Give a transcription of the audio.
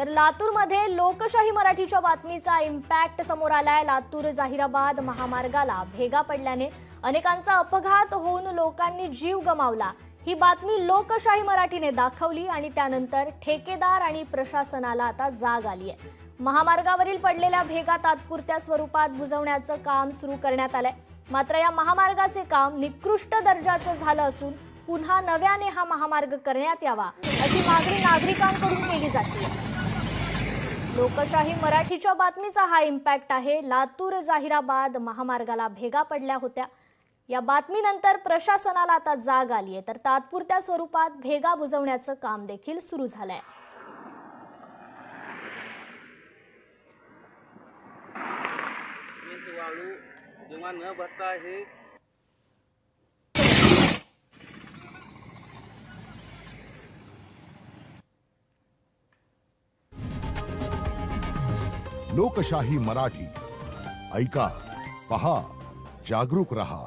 तर लातूरमध्ये लोकशाही मराठीच्या बातमीचा इम्पॅक्ट समोर आलाय। लातूर जाहिराबाद महामार्गाला भेगा पडल्याने अनेकांचा अपघात होऊन लोकांनी जीव गमावला। ही बातमी लोकशाही मराठीने दाखवली आणि त्यानंतर ठेकेदार आणि प्रशासनाला आता जाग आली आहे। महामार्गावरील पडलेल्या भेगा तात्पुरत्या स्वरूपात बुजवण्याचं काम सुरू करण्यात आलंय। मात्र या महामार्गाचे काम निकृष्ट दर्जाचं झालं असून पुन्हा नव्याने हा महामार्ग करण्यात यावा अशी मागणी नागरिकांकडून केली जाते। लोकशाही मराठीच्या बातमीचा हा इम्पॅक्ट आहे। लातूर जाहिराबाद महामार्गाला भेगा पडल्या होत्या। या बातमीनंतर प्रशासनाला आता जाग आली आहे, तर तात्पुरत्या स्वरूपात भेगा बुजवण्याचं काम देखील सुरू झालंय। जेव्हा न भरता हे लोकशाही मराठी ऐका, पहा, जागरूक रहा।